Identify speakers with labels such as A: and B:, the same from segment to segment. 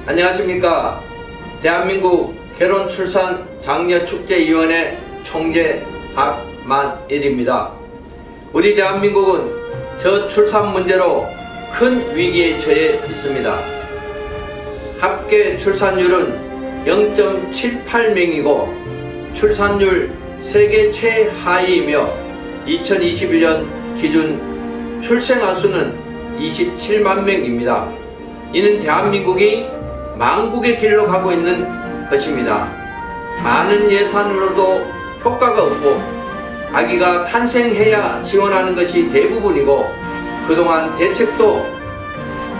A: 안녕하십니까. 대한민국 결혼출산 장려축제위원회 총재 박만일입니다. 우리 대한민국은 저출산 문제로 큰 위기에 처해 있습니다. 합계 출산율은 0.78명이고 출산율 세계 최하위이며 2021년 기준 출생아 수는 27만 명입니다. 이는 대한민국이 망국의 길로 가고 있는 것입니다. 많은 예산으로도 효과가 없고 아기가 탄생해야 지원하는 것이 대부분이고 그동안 대책도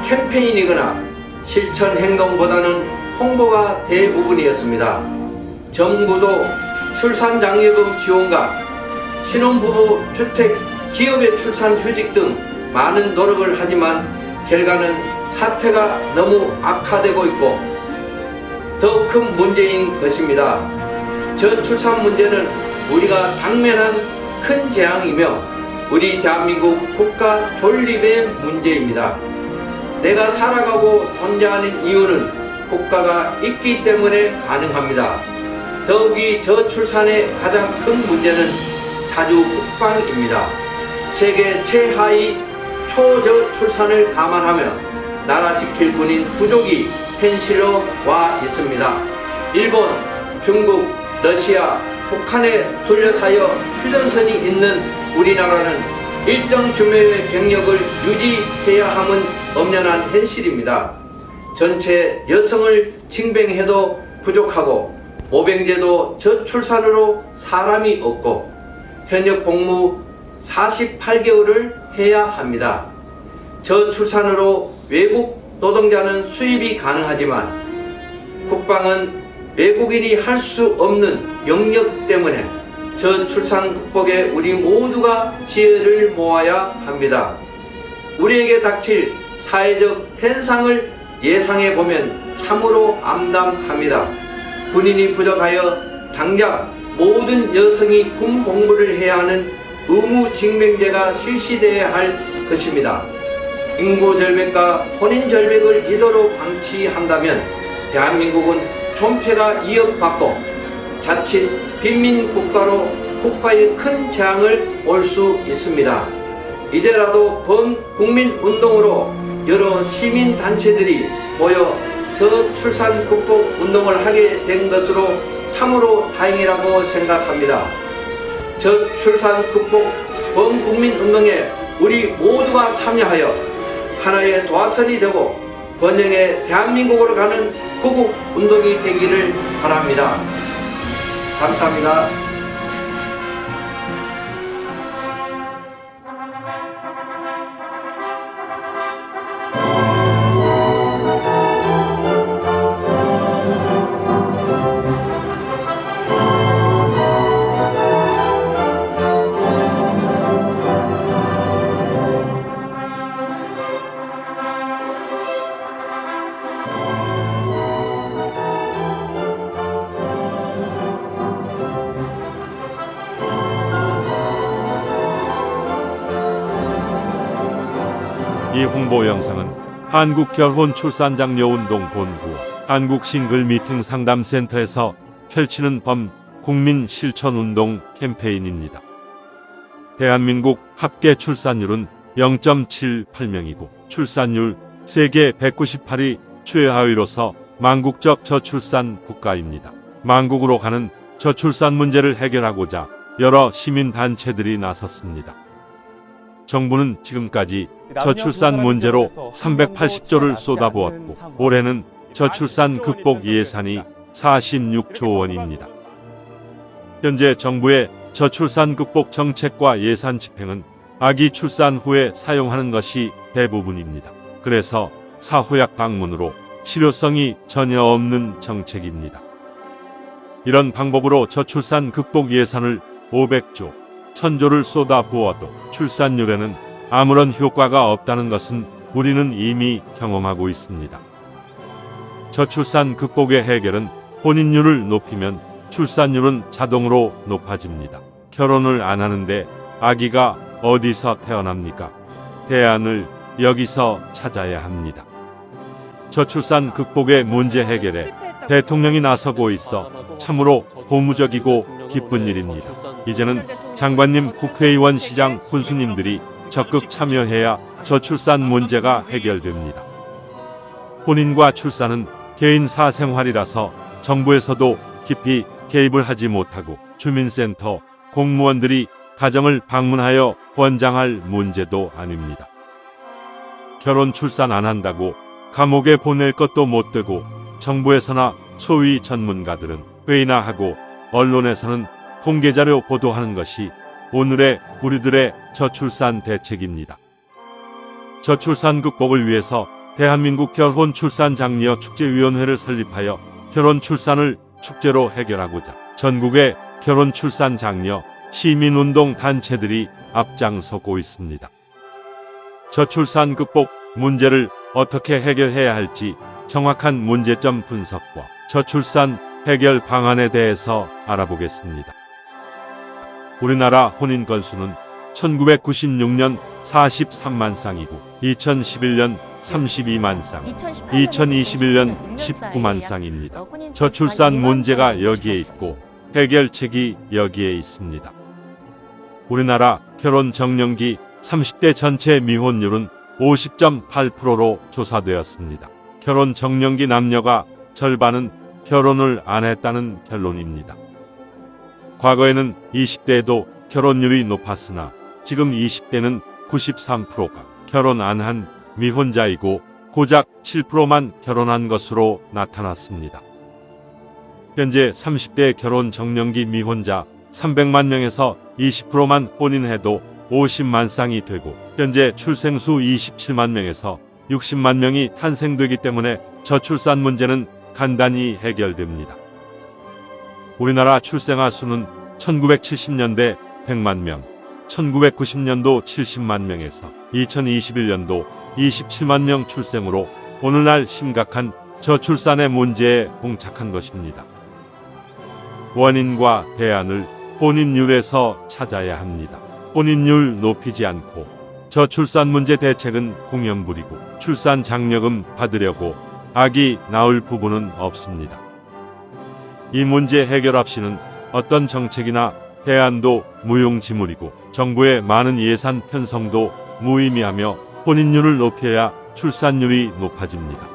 A: 캠페인이거나 실천 행동보다는 홍보가 대부분이었습니다. 정부도 출산장려금 지원과 신혼부부 주택, 기업의 출산휴직 등 많은 노력을 하지만 결과는 사태가 너무 악화되고 있고 더 큰 문제인 것입니다. 저출산 문제는 우리가 당면한 큰 재앙이며 우리 대한민국 국가 존립의 문제입니다. 내가 살아가고 존재하는 이유는 국가가 있기 때문에 가능합니다. 더욱이 저출산의 가장 큰 문제는 자주 국방입니다. 세계 최하위 초저출산을 감안하며 나라 지킬 군인 부족이 현실로 와 있습니다. 일본, 중국, 러시아, 북한에 둘러싸여 휴전선이 있는 우리나라는 일정 규모의 병력을 유지해야 함은 엄연한 현실입니다. 전체 여성을 징병해도 부족하고 모병제도 저출산으로 사람이 없고 현역 복무 48개월을 해야 합니다. 저출산으로 외국 노동자는 수입이 가능하지만 국방은 외국인이 할 수 없는 영역 때문에 저출산 극복에 우리 모두가 지혜를 모아야 합니다. 우리에게 닥칠 사회적 현상을 예상해 보면 참으로 암담합니다. 군인이 부족하여 당장 모든 여성이 군 복무를 해야 하는 의무징병제가 실시되어야 할 것입니다. 인구 절벽과 혼인 절벽을 이대로 방치한다면 대한민국은 존폐가 이어받고 자칫 빈민국가로 국가에 큰 재앙을 올 수 있습니다. 이제라도 범국민운동으로 여러 시민단체들이 모여 저출산 극복 운동을 하게 된 것으로 참으로 다행이라고 생각합니다. 저출산 극복 범국민운동에 우리 모두가 참여하여 하나의 도화선이 되고 번영의 대한민국으로 가는 구국운동이 되기를 바랍니다. 감사합니다.
B: 이 홍보 영상은 한국결혼출산장려운동본부 한국싱글미팅 상담센터에서 펼치는 범국민실천운동 캠페인입니다. 대한민국 합계 출산율은 0.78명이고 출산율 세계 198위 최하위로서 망국적 저출산 국가입니다. 망국으로 가는 저출산 문제를 해결하고자 여러 시민단체들이 나섰습니다. 정부는 지금까지 저출산 문제로 380조를 쏟아부었고 올해는 저출산 극복 예산이 46조 원입니다. 현재 정부의 저출산 극복 정책과 예산 집행은 아기 출산 후에 사용하는 것이 대부분입니다. 그래서 사후약 방문으로 실효성이 전혀 없는 정책입니다. 이런 방법으로 저출산 극복 예산을 500조, 1000조를 쏟아부어도 출산율에는 아무런 효과가 없다는 것은 우리는 이미 경험하고 있습니다. 저출산 극복의 해결은 혼인율을 높이면 출산율은 자동으로 높아집니다. 결혼을 안 하는데 아기가 어디서 태어납니까? 대안을 여기서 찾아야 합니다. 저출산 극복의 문제 해결에 대통령이 나서고 있어 참으로 고무적이고 기쁜 일입니다. 이제는 장관님, 국회의원, 시장, 군수님들이 적극 참여해야 저출산 문제가 해결됩니다. 혼인과 출산은 개인 사생활이라서 정부에서도 깊이 개입을 하지 못하고 주민센터, 공무원들이 가정을 방문하여 권장할 문제도 아닙니다. 결혼 출산 안 한다고 감옥에 보낼 것도 못 되고 정부에서나 소위 전문가들은 회의나 하고 언론에서는 통계자료 보도하는 것이 오늘의 우리들의 저출산 대책입니다. 저출산 극복을 위해서 대한민국 결혼 출산 장려 축제위원회를 설립하여 결혼 출산을 축제로 해결하고자 전국의 결혼 출산 장려 시민운동 단체들이 앞장서고 있습니다. 저출산 극복 문제를 어떻게 해결해야 할지 정확한 문제점 분석과 저출산 해결 방안에 대해서 알아보겠습니다. 우리나라 혼인 건수는 1996년 43만 쌍이고 2011년 32만 쌍, 2021년 19만 쌍입니다. 저출산 문제가 여기에 있고 해결책이 여기에 있습니다. 우리나라 결혼 정년기 30대 전체 미혼율은 50.8%로 조사되었습니다. 결혼 정년기 남녀가 절반은 결혼을 안 했다는 결론입니다. 과거에는 20대에도 결혼율이 높았으나 지금 20대는 93%가 결혼 안 한 미혼자이고 고작 7%만 결혼한 것으로 나타났습니다. 현재 30대 결혼 정년기 미혼자 300만 명에서 20%만 혼인해도 50만 쌍이 되고 현재 출생수 27만 명에서 60만 명이 탄생되기 때문에 저출산 문제는 간단히 해결됩니다. 우리나라 출생아 수는 1970년대 100만 명, 1990년도 70만 명에서 2021년도 27만 명 출생으로 오늘날 심각한 저출산의 문제에 봉착한 것입니다. 원인과 대안을 혼인율에서 찾아야 합니다. 혼인율 높이지 않고 저출산 문제 대책은 공연부리고 출산 장려금 받으려고 아기 낳을 부부는 없습니다. 이 문제 해결 없이는 어떤 정책이나 대안도 무용지물이고 정부의 많은 예산 편성도 무의미하며 혼인율을 높여야 출산율이 높아집니다.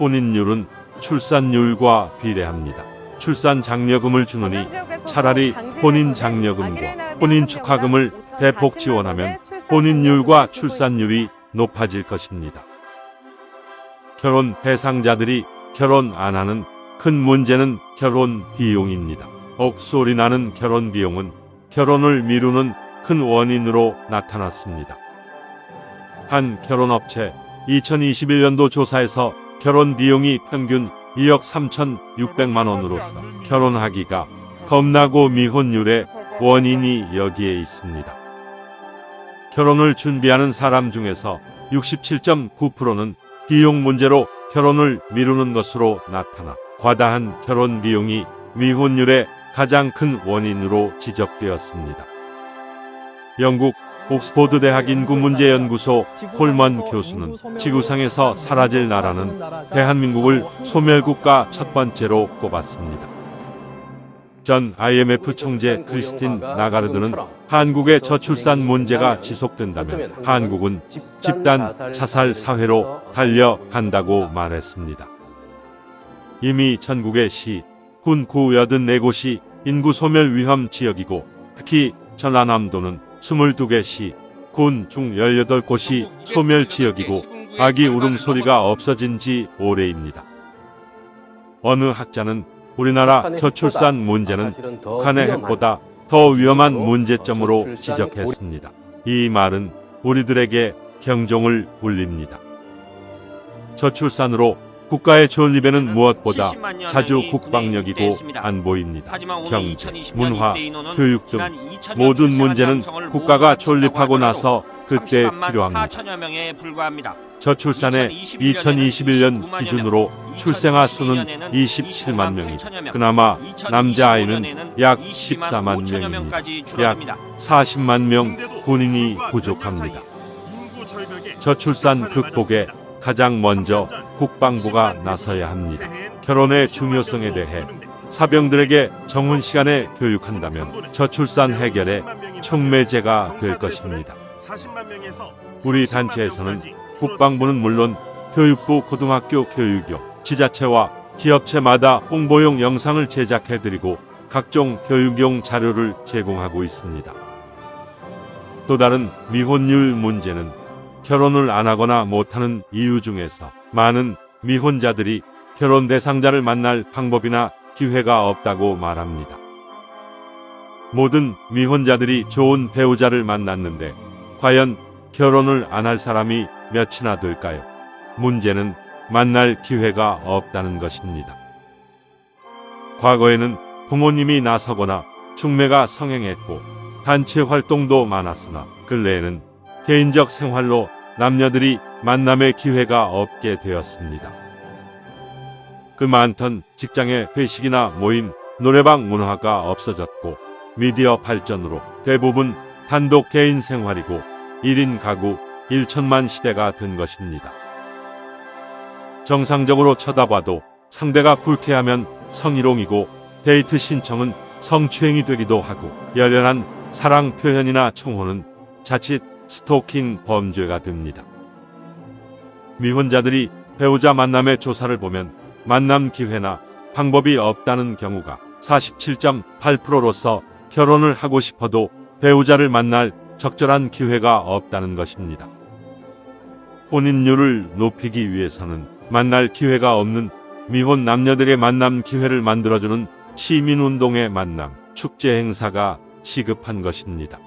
B: 혼인율은 출산율과 비례합니다. 출산 장려금을 주느니 차라리 혼인 장려금과 혼인 축하금을 대폭 지원하면 혼인율과 출산율이 높아질 것입니다. 결혼 대상자들이 결혼 안 하는 큰 문제는 결혼 비용입니다. 억소리 나는 결혼 비용은 결혼을 미루는 큰 원인으로 나타났습니다. 한 결혼업체 2021년도 조사에서 결혼 비용이 평균 2억 3,600만 원으로서 결혼하기가 겁나고 미혼율의 원인이 여기에 있습니다. 결혼을 준비하는 사람 중에서 67.9%는 비용 문제로 결혼을 미루는 것으로 나타나 과다한 결혼 비용이 미혼율의 가장 큰 원인으로 지적되었습니다. 영국 옥스포드 대학 인구문제연구소 콜먼 교수는 지구상에서 사라질 나라는 대한민국을 소멸국가 첫 번째로 꼽았습니다. 전 IMF 총재 크리스틴 나가르드는 한국의 저출산 문제가 지속된다면 한국은 집단 자살 사회로 달려간다고 말했습니다. 이미 전국의 시, 군 구 84곳이 인구 소멸 위험 지역이고 특히 전라남도는 22개 시, 군 중 18곳이 소멸 지역이고 아기 울음소리가 없어진 지 오래입니다. 어느 학자는 우리나라 저출산 문제는 북한의 핵보다 더 위험한 문제점으로 지적했습니다. 이 말은 우리들에게 경종을 울립니다. 저출산으로 국가의 존립에는 무엇보다 자주 국방력이고 안보입니다. 경제, 문화, 교육 등 모든 문제는 국가가 존립하고 나서 그때 필요합니다. 저출산의 2021년 기준으로 출생아 수는 27만 명이고 그나마 남자아이는 약 14만 명입니다. 약 40만 명 군인이 부족합니다. 저출산 극복에 가장 먼저 국방부가 나서야 합니다. 결혼의 중요성에 대해 사병들에게 정훈 시간에 교육한다면 저출산 해결의 촉매제가 될 것입니다. 우리 단체에서는 국방부는 물론 교육부, 고등학교 교육교, 지자체와 기업체마다 홍보용 영상을 제작해드리고 각종 교육용 자료를 제공하고 있습니다. 또 다른 미혼율 문제는 결혼을 안 하거나 못하는 이유 중에서 많은 미혼자들이 결혼 대상자를 만날 방법이나 기회가 없다고 말합니다. 모든 미혼자들이 좋은 배우자를 만났는데 과연 결혼을 안 할 사람이 몇이나 될까요? 문제는 만날 기회가 없다는 것입니다. 과거에는 부모님이 나서거나 중매가 성행했고 단체 활동도 많았으나 근래에는 개인적 생활로 남녀들이 만남의 기회가 없게 되었습니다. 그 많던 직장의 회식이나 모임, 노래방 문화가 없어졌고 미디어 발전으로 대부분 단독 개인 생활이고 1인 가구 1천만 시대가 된 것입니다. 정상적으로 쳐다봐도 상대가 불쾌하면 성희롱이고 데이트 신청은 성추행이 되기도 하고 열렬한 사랑 표현이나 총호는 자칫 스토킹 범죄가 됩니다. 미혼자들이 배우자 만남의 조사를 보면 만남 기회나 방법이 없다는 경우가 47.8%로서 결혼을 하고 싶어도 배우자를 만날 적절한 기회가 없다는 것입니다. 혼인율을 높이기 위해서는 만날 기회가 없는 미혼 남녀들의 만남 기회를 만들어주는 시민운동의 만남, 축제 행사가 시급한 것입니다.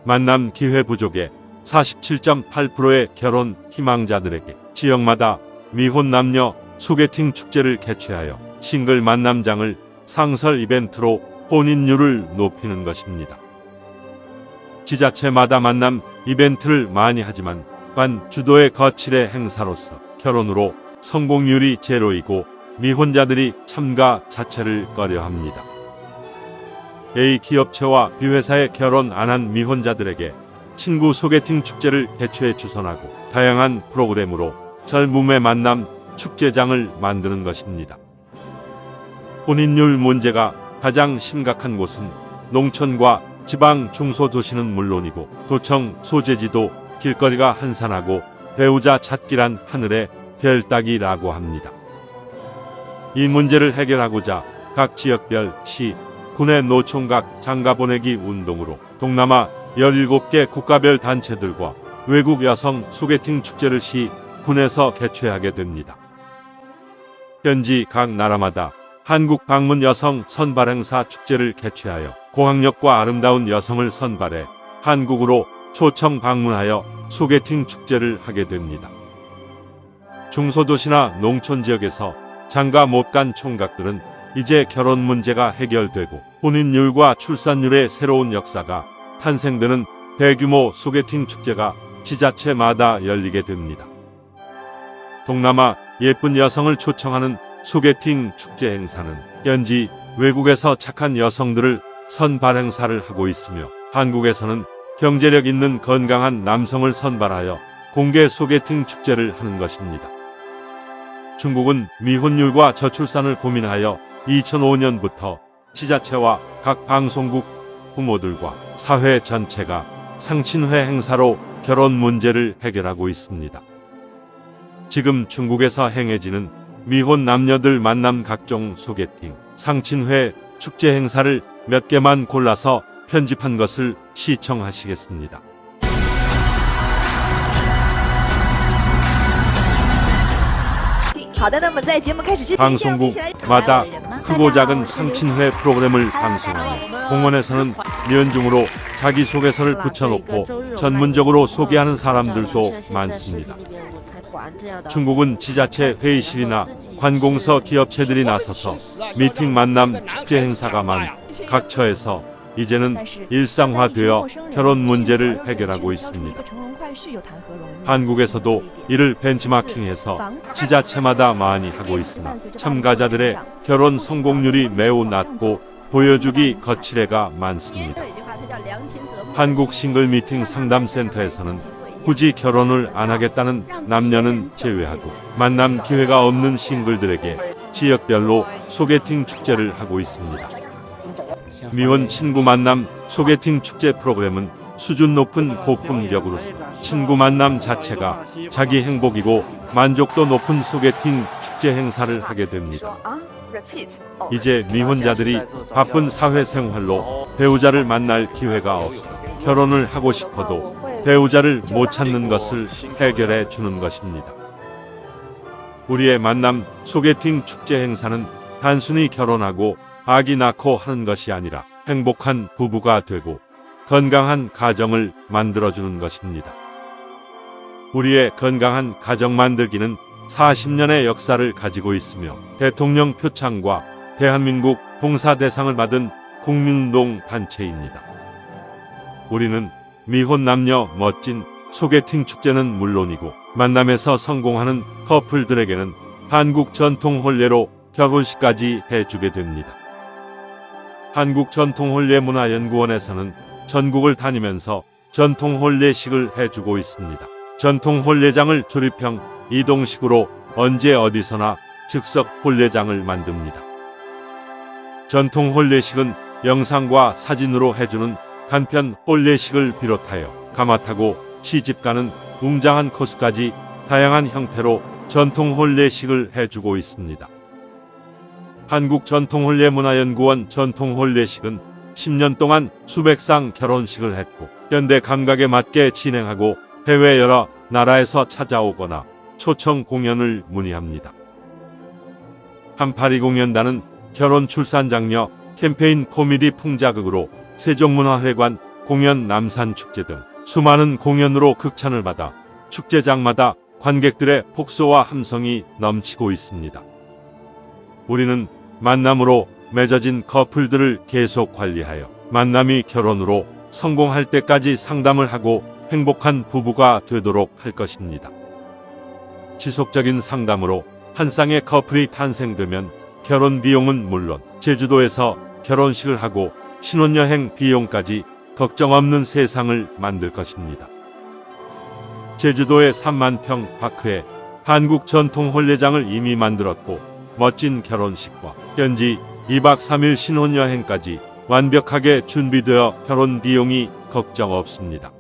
B: 만남 기회 부족에 47.8%의 결혼 희망자들에게 지역마다 미혼 남녀 소개팅 축제를 개최하여 싱글 만남장을 상설 이벤트로 혼인율을 높이는 것입니다. 지자체마다 만남 이벤트를 많이 하지만 관 주도의 거칠의 행사로서 결혼으로 성공률이 제로이고 미혼자들이 참가 자체를 꺼려합니다. A 기업체와 B 회사에 결혼 안 한 미혼자들에게 친구 소개팅 축제를 개최해 주선하고 다양한 프로그램으로 젊음의 만남 축제장을 만드는 것입니다. 혼인율 문제가 가장 심각한 곳은 농촌과 지방 중소도시는 물론이고 도청 소재지도 길거리가 한산하고 배우자 찾기란 하늘의 별 따기라고 합니다. 이 문제를 해결하고자 각 지역별 시, 군의 노총각 장가보내기 운동으로 동남아 17개 국가별 단체들과 외국 여성 소개팅 축제를 시, 군에서 개최하게 됩니다. 현지 각 나라마다 한국 방문 여성 선발 행사 축제를 개최하여 고학력과 아름다운 여성을 선발해 한국으로 초청 방문하여 소개팅 축제를 하게 됩니다. 중소도시나 농촌 지역에서 장가 못 간 총각들은 이제 결혼 문제가 해결되고 혼인율과 출산율의 새로운 역사가 탄생되는 대규모 소개팅 축제가 지자체마다 열리게 됩니다. 동남아 예쁜 여성을 초청하는 소개팅 축제 행사는 현지 외국에서 착한 여성들을 선발 행사를 하고 있으며 한국에서는 경제력 있는 건강한 남성을 선발하여 공개 소개팅 축제를 하는 것입니다. 중국은 미혼율과 저출산을 고민하여 2005년부터 지자체와 각 방송국 부모들과 사회 전체가 상친회 행사로 결혼 문제를 해결하고 있습니다. 지금 중국에서 행해지는 미혼 남녀들 만남 각종 소개팅, 상친회, 축제 행사를 몇 개만 골라서 편집한 것을 시청하시겠습니다. 방송국마다 크고 작은 상친회 프로그램을 방송하며 공원에서는 연중으로 자기소개서를 붙여놓고 전문적으로 소개하는 사람들도 많습니다. 중국은 지자체 회의실이나 관공서 기업체들이 나서서 미팅 만남 축제 행사가 많은 각 처에서 이제는 일상화되어 결혼 문제를 해결하고 있습니다. 한국에서도 이를 벤치마킹해서 지자체마다 많이 하고 있으나 참가자들의 결혼 성공률이 매우 낮고 보여주기 거칠애가 많습니다. 한국 싱글 미팅 상담센터에서는 굳이 결혼을 안 하겠다는 남녀는 제외하고 만남 기회가 없는 싱글들에게 지역별로 소개팅 축제를 하고 있습니다. 미혼 친구 만남 소개팅 축제 프로그램은 수준 높은 고품격으로서 친구 만남 자체가 자기 행복이고 만족도 높은 소개팅 축제 행사를 하게 됩니다. 이제 미혼자들이 바쁜 사회생활로 배우자를 만날 기회가 없어 결혼을 하고 싶어도 배우자를 못 찾는 것을 해결해 주는 것입니다. 우리의 만남 소개팅 축제 행사는 단순히 결혼하고 아기 낳고 하는 것이 아니라 행복한 부부가 되고 건강한 가정을 만들어주는 것입니다. 우리의 건강한 가정 만들기는 40년의 역사를 가지고 있으며 대통령 표창과 대한민국 봉사대상을 받은 국민운동 단체입니다. 우리는 미혼 남녀 멋진 소개팅 축제는 물론이고 만남에서 성공하는 커플들에게는 한국 전통 혼례로 결혼식까지 해주게 됩니다. 한국 전통 혼례 문화연구원에서는 전국을 다니면서 전통 혼례식을 해주고 있습니다. 전통 혼례장을 조립형 이동식으로 언제 어디서나 즉석 혼례장을 만듭니다. 전통 혼례식은 영상과 사진으로 해주는 간편 혼례식을 비롯하여 가마타고 시집가는 웅장한 코스까지 다양한 형태로 전통 혼례식을 해주고 있습니다. 한국전통혼례문화연구원 전통혼례식은 10년 동안 수백 상 결혼식을 했고 현대 감각에 맞게 진행하고 해외 여러 나라에서 찾아오거나 초청 공연을 문의합니다. 3820연단은 결혼 출산 장려 캠페인 코미디 풍자극으로 세종문화회관 공연 남산축제 등 수많은 공연으로 극찬을 받아 축제장마다 관객들의 폭소와 함성이 넘치고 있습니다. 우리는 만남으로 맺어진 커플들을 계속 관리하여 만남이 결혼으로 성공할 때까지 상담을 하고 행복한 부부가 되도록 할 것입니다. 지속적인 상담으로 한 쌍의 커플이 탄생되면 결혼 비용은 물론 제주도에서 결혼식을 하고 신혼여행 비용까지 걱정 없는 세상을 만들 것입니다. 제주도의 3만 평 파크에 한국 전통 혼례장을 이미 만들었고 멋진 결혼식과 현지 2박 3일 신혼여행까지 완벽하게 준비되어 결혼 비용이 걱정 없습니다.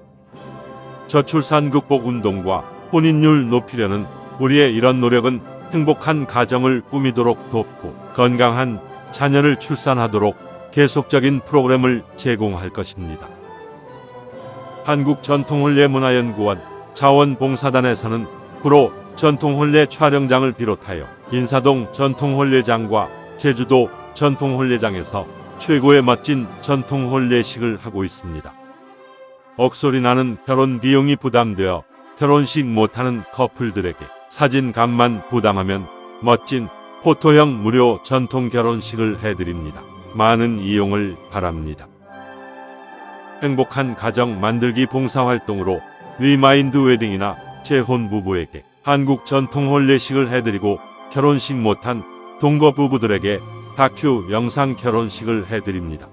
B: 저출산 극복 운동과 혼인율 높이려는 우리의 이런 노력은 행복한 가정을 꾸미도록 돕고 건강한 자녀를 출산하도록 계속적인 프로그램을 제공할 것입니다. 한국전통혼례문화연구원 자원봉사단에서는 구로 전통혼례 촬영장을 비롯하여 인사동 전통혼례장과 제주도 전통혼례장에서 최고의 멋진 전통혼례식을 하고 있습니다. 억소리 나는 결혼 비용이 부담되어 결혼식 못하는 커플들에게 사진값만 부담하면 멋진 포토형 무료 전통 결혼식을 해드립니다. 많은 이용을 바랍니다. 행복한 가정 만들기 봉사활동으로 리마인드 웨딩이나 재혼 부부에게 한국 전통 혼례식을 해드리고 결혼식 못한 동거 부부들에게 다큐 영상 결혼식을 해드립니다.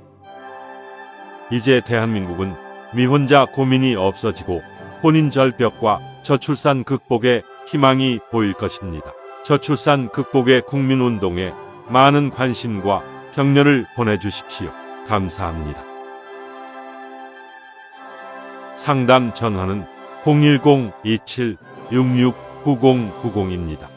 B: 이제 대한민국은 미혼자 고민이 없어지고 혼인 절벽과 저출산 극복에 희망이 보일 것입니다. 저출산 극복의 국민운동에 많은 관심과 격려를 보내주십시오. 감사합니다. 상담 전화는 010-2766-9090입니다.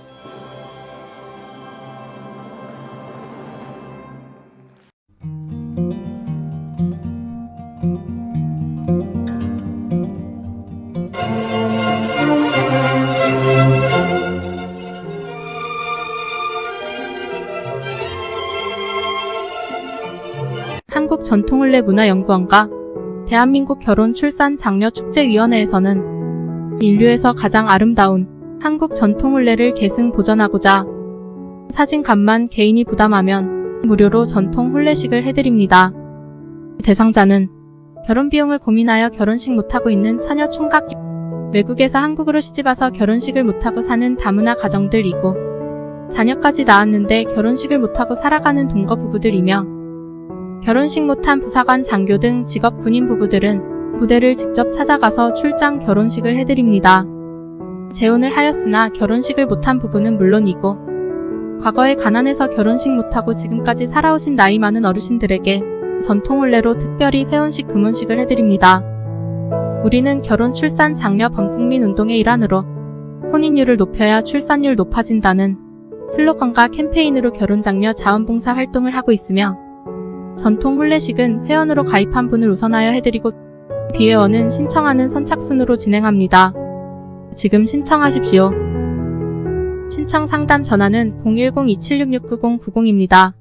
C: 한국전통혼례문화연구원과 대한민국 결혼출산장려축제위원회에서는 인류에서 가장 아름다운 한국 전통혼례를 계승 보존하고자 사진값만 개인이 부담하면 무료로 전통 혼례식을 해드립니다. 대상자는 결혼비용을 고민하여 결혼식 못하고 있는 처녀 총각, 외국에서 한국으로 시집와서 결혼식을 못하고 사는 다문화 가정들이고 자녀까지 낳았는데 결혼식을 못하고 살아가는 동거 부부들이며 결혼식 못한 부사관 장교 등 직업 군인 부부들은 무대를 직접 찾아가서 출장 결혼식을 해드립니다. 재혼을 하였으나 결혼식을 못한 부부는 물론이고 과거에 가난해서 결혼식 못하고 지금까지 살아오신 나이 많은 어르신들에게 전통 혼례로 특별히 회원식 금혼식을 해드립니다. 우리는 결혼 출산 장려 범국민 운동의 일환으로 혼인율을 높여야 출산율 높아진다는 슬로건과 캠페인으로 결혼 장려 자원봉사 활동을 하고 있으며 전통 혼례식은 회원으로 가입한 분을 우선하여 해드리고 비회원은 신청하는 선착순으로 진행합니다. 지금 신청하십시오. 신청 상담 전화는 010-2766-9090입니다.